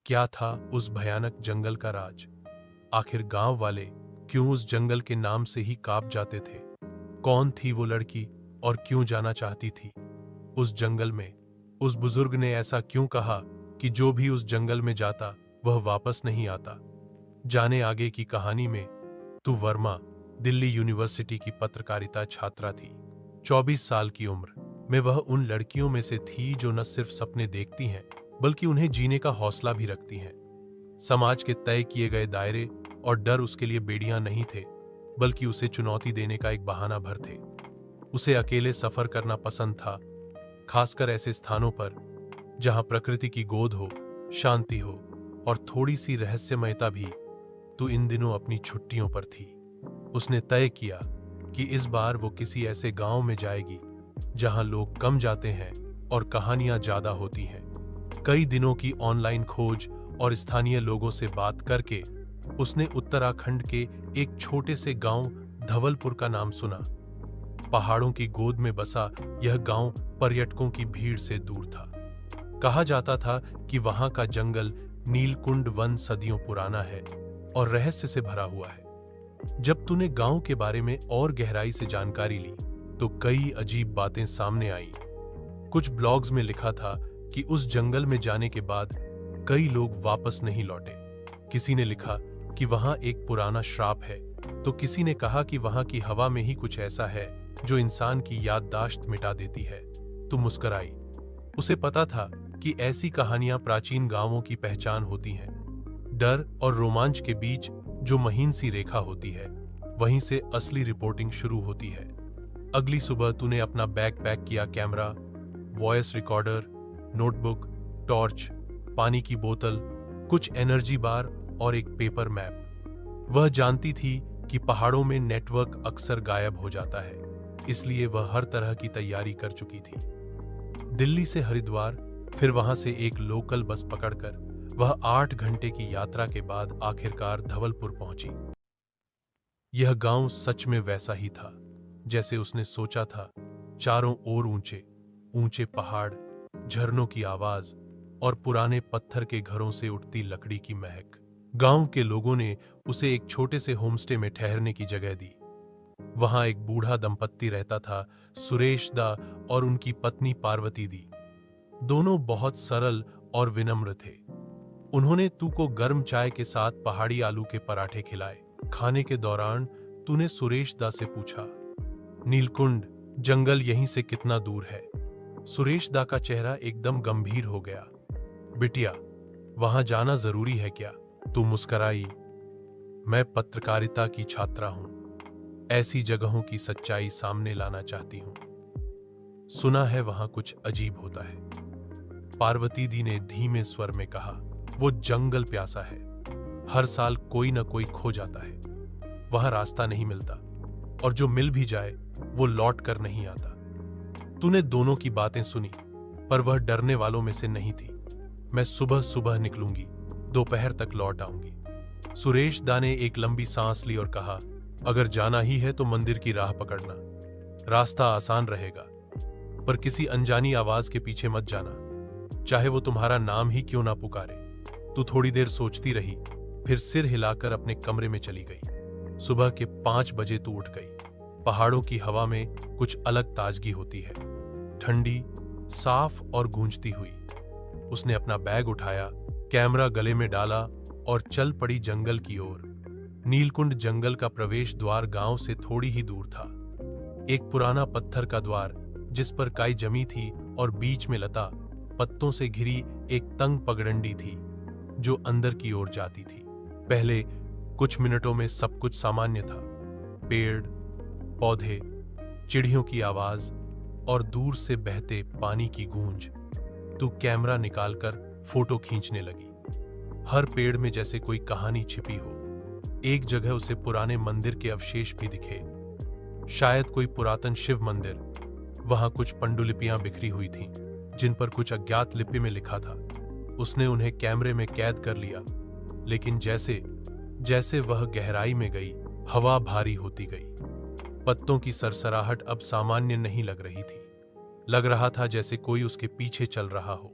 क्या था उस भयानक जंगल का राज? आखिर गांव वाले क्यों उस जंगल के नाम से ही कांप जाते थे? कौन थी वो लड़की और क्यों जाना चाहती थी उस जंगल में? उस बुजुर्ग ने ऐसा क्यों कहा कि जो भी उस जंगल में जाता वह वापस नहीं आता? जाने आगे की कहानी में। तू वर्मा दिल्ली यूनिवर्सिटी की पत्रकारिता छात्रा थी। 24 साल की उम्र में वह उन लड़कियों में से थी जो न सिर्फ सपने देखती हैं बल्कि उन्हें जीने का हौसला भी रखती हैं। समाज के तय किए गए दायरे और डर उसके लिए बेड़ियां नहीं थे, बल्कि उसे चुनौती देने का एक बहाना भर थे। उसे अकेले सफर करना पसंद था, खासकर ऐसे स्थानों पर जहां प्रकृति की गोद हो, शांति हो और थोड़ी सी रहस्यमयता भी। तो इन दिनों अपनी छुट्टियों पर थी। उसने तय किया कि इस बार वो किसी ऐसे गांव में जाएगी जहां लोग कम जाते हैं और कहानियां ज्यादा होती हैं। कई दिनों की ऑनलाइन खोज और स्थानीय लोगों से बात करके उसने उत्तराखंड के एक छोटे से गांव धवलपुर का नाम सुना। पहाड़ों की गोद में बसा यह गांव पर्यटकों की भीड़ से दूर था। कहा जाता था कि वहां का जंगल नीलकुंड वन सदियों पुराना है और रहस्य से भरा हुआ है। जब तूने गांव के बारे में और गहराई से जानकारी ली तो कई अजीब बातें सामने आईं। कुछ ब्लॉग्स में लिखा था कि उस जंगल में जाने के बाद कई लोग वापस नहीं लौटे। किसी ने लिखा कि वहां एक पुराना श्राप है, तो किसी ने कहा कि वहां की हवा में ही कुछ ऐसा है जो इंसान की याददाश्त मिटा देती है। तू मुस्कुराई। उसे पता था कि ऐसी कहानियां प्राचीन गांवों की पहचान होती हैं। डर और रोमांच के बीच जो महीन सी रेखा होती है, वहीं से असली रिपोर्टिंग शुरू होती है। अगली सुबह तूने अपना बैग पैक किया। Camera, voice recorder, notebook, torch, पानी की बोतल, कुछ एनर्जी बार और एक पेपर मैप। वह जानती थी कि पहाड़ों में नेटवर्क अक्सर गायब हो जाता है, इसलिए वह हर तरह की तैयारी कर चुकी थी। दिल्ली से हरिद्वार, फिर वहां से एक लोकल बस पकड़कर वह 8 घंटे की यात्रा के बाद आखिरकार धवलपुर पहुंची। यह गांव सच में वैसा ही था जैसे उसने सोचा था। चारों ओर ऊंचे ऊंचे पहाड़, झरनों की आवाज और पुराने पत्थर के घरों से उठती लकड़ी की महक। गांव के लोगों ने उसे एक छोटे से होमस्टे में ठहरने की जगह दी। वहां एक बूढ़ा दंपत्ति रहता था, सुरेश दा और उनकी पत्नी पार्वती दी। दोनों बहुत सरल और विनम्र थे। उन्होंने तू को गर्म चाय के साथ पहाड़ी आलू के पराठे खिलाए। खाने के दौरान तूने सुरेश दा से पूछा, नीलकुंड जंगल यहीं से कितना दूर है? सुरेश दा का चेहरा एकदम गंभीर हो गया। बिटिया, वहां जाना जरूरी है क्या? तू मुस्कुराई। मैं पत्रकारिता की छात्रा हूं, ऐसी जगहों की सच्चाई सामने लाना चाहती हूं। सुना है वहां कुछ अजीब होता है। पार्वती दी ने धीमे स्वर में कहा, वो जंगल प्यासा है। हर साल कोई ना कोई खो जाता है। वहां रास्ता नहीं मिलता और जो मिल भी जाए वो लौट कर नहीं आता। तूने दोनों की बातें सुनी, पर वह डरने वालों में से नहीं थी। मैं सुबह सुबह निकलूंगी, दोपहर तक लौट आऊंगी। सुरेश दा ने एक लंबी सांस ली और कहा, अगर जाना ही है तो मंदिर की राह पकड़ना। रास्ता आसान रहेगा, पर किसी अनजानी आवाज के पीछे मत जाना, चाहे वो तुम्हारा नाम ही क्यों ना पुकारे। तू थोड़ी देर सोचती रही, फिर सिर हिलाकर अपने कमरे में चली गई। सुबह के 5 बजे तू उठ गई। पहाड़ों की हवा में कुछ अलग ताजगी होती है, ठंडी, साफ और गूंजती हुई। उसने अपना बैग उठाया, कैमरा गले में डाला और चल पड़ी जंगल की ओर। नीलकुंड जंगल का प्रवेश द्वार गांव से थोड़ी ही दूर था। एक पुराना पत्थर का द्वार जिस पर काई जमी थी और बीच में लता पत्तों से घिरी एक तंग पगडंडी थी जो अंदर की ओर जाती थी। पहले कुछ मिनटों में सब कुछ सामान्य था। पेड़, पौधे, चिड़ियों की आवाज और दूर से बहते पानी की गूंज। तू कैमरा निकालकर फोटो खींचने लगी। हर पेड़ में जैसे कोई कहानी छिपी हो। एक जगह उसे पुराने मंदिर के अवशेष भी दिखे, शायद कोई पुरातन शिव मंदिर। वहां कुछ पंडुलिपियां बिखरी हुई थीं, जिन पर कुछ अज्ञात लिपि में लिखा था। उसने उन्हें कैमरे में कैद कर लिया, लेकिन जैसे जैसे वह गहराई में गई, हवा भारी होती गई। पत्तों की सरसराहट अब सामान्य नहीं लग रही थी। लग रहा था जैसे कोई उसके पीछे चल रहा हो।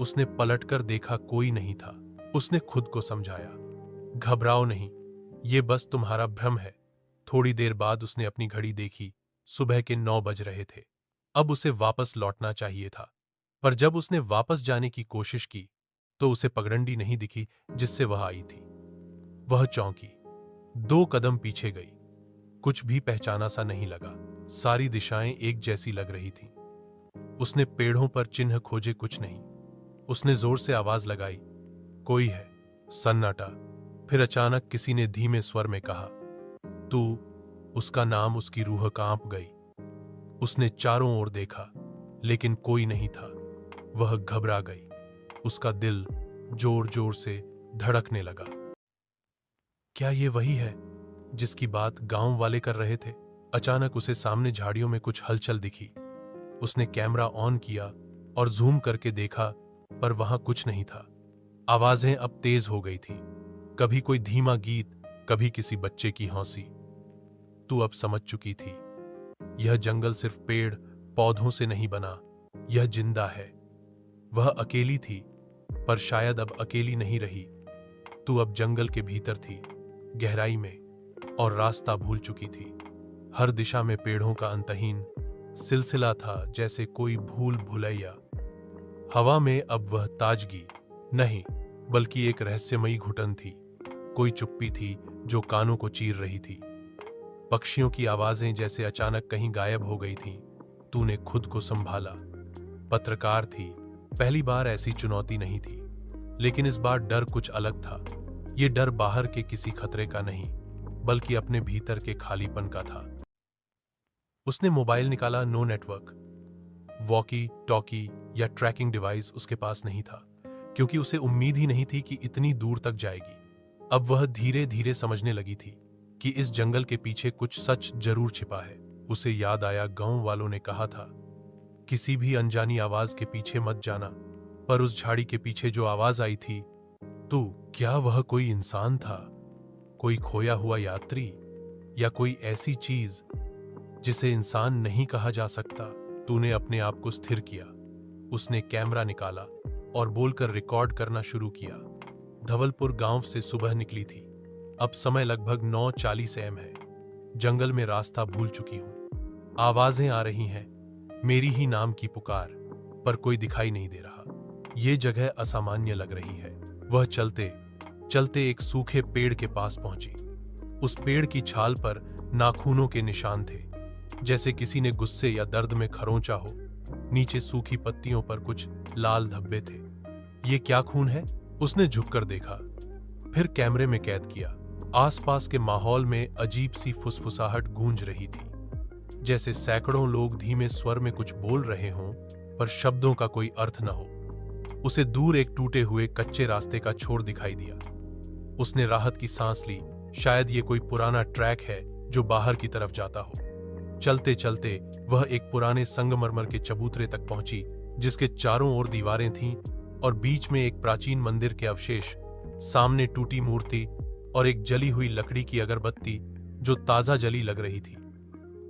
उसने पलटकर देखा, कोई नहीं था। उसने खुद को समझाया, घबराओ नहीं, ये बस तुम्हारा भ्रम है। थोड़ी देर बाद उसने अपनी घड़ी देखी, सुबह के 9 बज रहे थे। अब उसे वापस लौटना चाहिए था, पर जब उसने वापस जाने की कोशिश की तो उसे पगडंडी नहीं दिखी जिससे वह आई थी। वह चौंकी, 2 कदम पीछे गई। कुछ भी पहचाना सा नहीं लगा, सारी दिशाएं एक जैसी लग रही थीं। उसने पेड़ों पर चिन्ह खोजे, कुछ नहीं। उसने जोर से आवाज लगाई, कोई है? सन्नाटा। फिर अचानक किसी ने धीमे स्वर में कहा, तू। उसका नाम। उसकी रूह कांप गई। उसने चारों ओर देखा, लेकिन कोई नहीं था। वह घबरा गई। उसका दिल जोर जोर से धड़कने लगा। क्या ये वही है जिसकी बात गांव वाले कर रहे थे? अचानक उसे सामने झाड़ियों में कुछ हलचल दिखी। उसने कैमरा ऑन किया और जूम करके देखा, पर वहां कुछ नहीं था। आवाजें अब तेज हो गई थीं, कभी कोई धीमा गीत, कभी किसी बच्चे की हंसी। तू अब समझ चुकी थी, यह जंगल सिर्फ पेड़ पौधों से नहीं बना, यह जिंदा है। वह अकेली थी, पर शायद अब अकेली नहीं रही। तू अब जंगल के भीतर थी, गहराई में, और रास्ता भूल चुकी थी। हर दिशा में पेड़ों का अंतहीन सिलसिला था, जैसे कोई भूल भुलैया। हवा में अब वह ताजगी नहीं, बल्कि एक रहस्यमयी घुटन थी। कोई चुप्पी थी जो कानों को चीर रही थी। पक्षियों की आवाजें जैसे अचानक कहीं गायब हो गई थीं। तूने खुद को संभाला। पत्रकार थी, पहली बार ऐसी चुनौती नहीं थी, लेकिन इस बार डर कुछ अलग था। ये डर बाहर के किसी खतरे का नहीं, बल्कि अपने भीतर के खालीपन का था। उसने मोबाइल निकाला। नो नेटवर्क, वॉकी टॉकी या ट्रैकिंग डिवाइस उसके पास नहीं था, क्योंकि उसे उम्मीद ही नहीं थी कि इतनी दूर तक जाएगी। अब वह धीरे धीरे समझने लगी थी कि इस जंगल के पीछे कुछ सच जरूर छिपा है। उसे याद आया, गांव वालों ने कहा था, किसी भी अनजानी आवाज के पीछे मत जाना। पर उस झाड़ी के पीछे जो आवाज आई थी, तो क्या वह कोई इंसान था, कोई खोया हुआ यात्री, या कोई ऐसी चीज जिसे इंसान नहीं कहा जा सकता? तूने अपने आप को स्थिर किया। उसने कैमरा निकाला और बोलकर रिकॉर्ड करना शुरू किया। धवलपुर गांव से सुबह निकली थी। अब समय लगभग 9:40 AM है। जंगल में रास्ता भूल चुकी हूं। आवाजें आ रही हैं, मेरी ही नाम की पुकार, पर कोई दिखाई नहीं दे रहा। ये जगह असामान्य लग रही है। वह चलते चलते एक सूखे पेड़ के पास पहुंची। उस पेड़ की छाल पर नाखूनों के निशान थे, जैसे किसी ने गुस्से या दर्द में खरोंचा हो। नीचे सूखी पत्तियों पर कुछ लाल धब्बे थे। ये क्या खून है? उसने झुककर देखा, फिर कैमरे में कैद किया। आसपास के माहौल में अजीब सी फुसफुसाहट गूंज रही थी, जैसे सैकड़ों लोग धीमे स्वर में कुछ बोल रहे हों, पर शब्दों का कोई अर्थ न हो। उसे दूर एक टूटे हुए कच्चे रास्ते का छोर दिखाई दिया। उसने राहत की सांस ली। शायद ये कोई पुराना ट्रैक है जो बाहर की तरफ जाता हो। चलते चलते वह एक पुराने संगमरमर के चबूतरे तक पहुंची, जिसके चारों ओर दीवारें थीं और बीच में एक प्राचीन मंदिर के अवशेष। सामने टूटी मूर्ति और एक जली हुई लकड़ी की अगरबत्ती जो ताजा जली लग रही थी।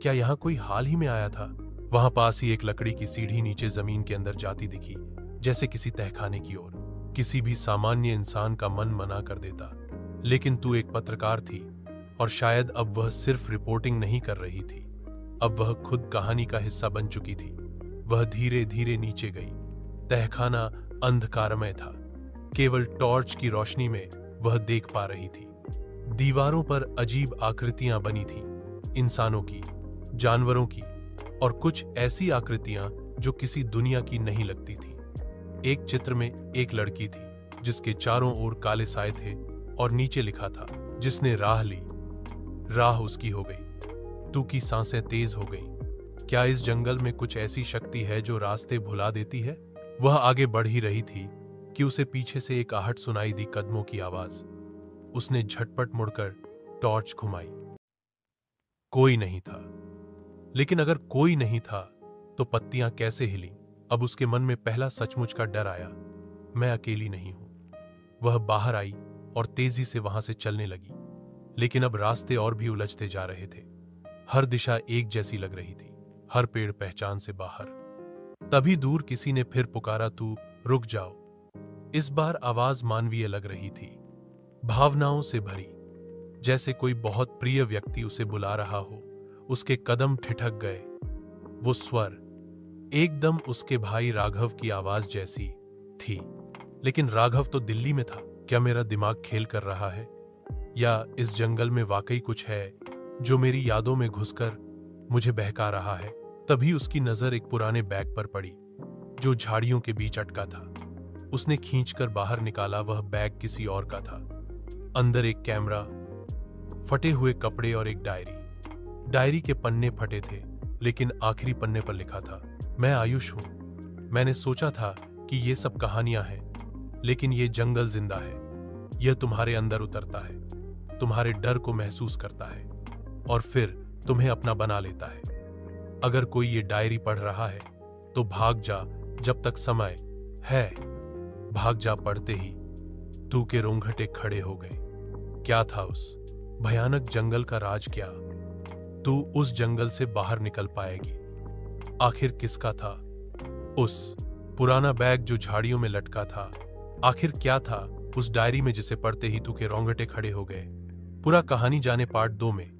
क्या यहां कोई हाल ही में आया था? वहां पास ही एक लकड़ी की सीढ़ी नीचे जमीन के अंदर जाती दिखी, जैसे किसी तहखाने की ओर। किसी भी सामान्य इंसान का मन मना कर देता, लेकिन तू एक पत्रकार थी, और शायद अब वह सिर्फ रिपोर्टिंग नहीं कर रही थी, अब वह खुद कहानी का हिस्सा बन चुकी थी। वह धीरे धीरे नीचे गई। तहखाना अंधकारमय था। केवल टॉर्च की रोशनी में वह देख पा रही थी। दीवारों पर अजीब आकृतियां बनी थीं, इंसानों की, जानवरों की, और कुछ ऐसी आकृतियां जो किसी दुनिया की नहीं लगती थी। एक चित्र में एक लड़की थी, जिसके चारों ओर काले साए थे, और नीचे लिखा था, जिसने राह ली, राह उसकी हो गई। तू की सांसें तेज हो गईं। क्या इस जंगल में कुछ ऐसी शक्ति है जो रास्ते भुला देती है? वह आगे बढ़ ही रही थी कि उसे पीछे से एक आहट सुनाई दी, कदमों की आवाज। उसने झटपट मुड़कर टॉर्च घुमाई। कोई नहीं था। लेकिन अगर कोई नहीं था तो पत्तियां कैसे हिली? अब उसके मन में पहला सचमुच का डर आया। मैं अकेली नहीं हूं। वह बाहर आई और तेजी से वहां से चलने लगी, लेकिन अब रास्ते और भी उलझते जा रहे थे। हर दिशा एक जैसी लग रही थी, हर पेड़ पहचान से बाहर। तभी दूर किसी ने फिर पुकारा, तू रुक जाओ। इस बार आवाज मानवीय लग रही थी, भावनाओं से भरी, जैसे कोई बहुत प्रिय व्यक्ति उसे बुला रहा हो। उसके कदम ठिठक गए। वो स्वर एकदम उसके भाई राघव की आवाज जैसी थी। लेकिन राघव तो दिल्ली में था। क्या मेरा दिमाग खेल कर रहा है, या इस जंगल में वाकई कुछ है जो मेरी यादों में घुसकर मुझे बहका रहा है? तभी उसकी नजर एक पुराने बैग पर पड़ी जो झाड़ियों के बीच अटका था। उसने खींचकर बाहर निकाला। वह बैग किसी और का था। अंदर एक कैमरा, फटे हुए कपड़े और एक डायरी। डायरी के पन्ने फटे थे, लेकिन आखिरी पन्ने पर लिखा था, मैं आयुष हूं। मैंने सोचा था कि ये सब कहानियां हैं, लेकिन ये जंगल जिंदा है। यह तुम्हारे अंदर उतरता है, तुम्हारे डर को महसूस करता है और फिर तुम्हें अपना बना लेता है। अगर कोई ये डायरी पढ़ रहा है तो भाग जा जब तक समय है। भाग जा। पढ़ते ही तू के रोंगटे खड़े हो गए। क्या था उस भयानक जंगल का राज? क्या तू उस जंगल से बाहर निकल पाएगी? आखिर किसका था उस पुराना बैग जो झाड़ियों में लटका था? आखिर क्या था उस डायरी में जिसे पढ़ते ही तू के रोंगटे खड़े हो गए? पूरा कहानी जाने पार्ट 2 में।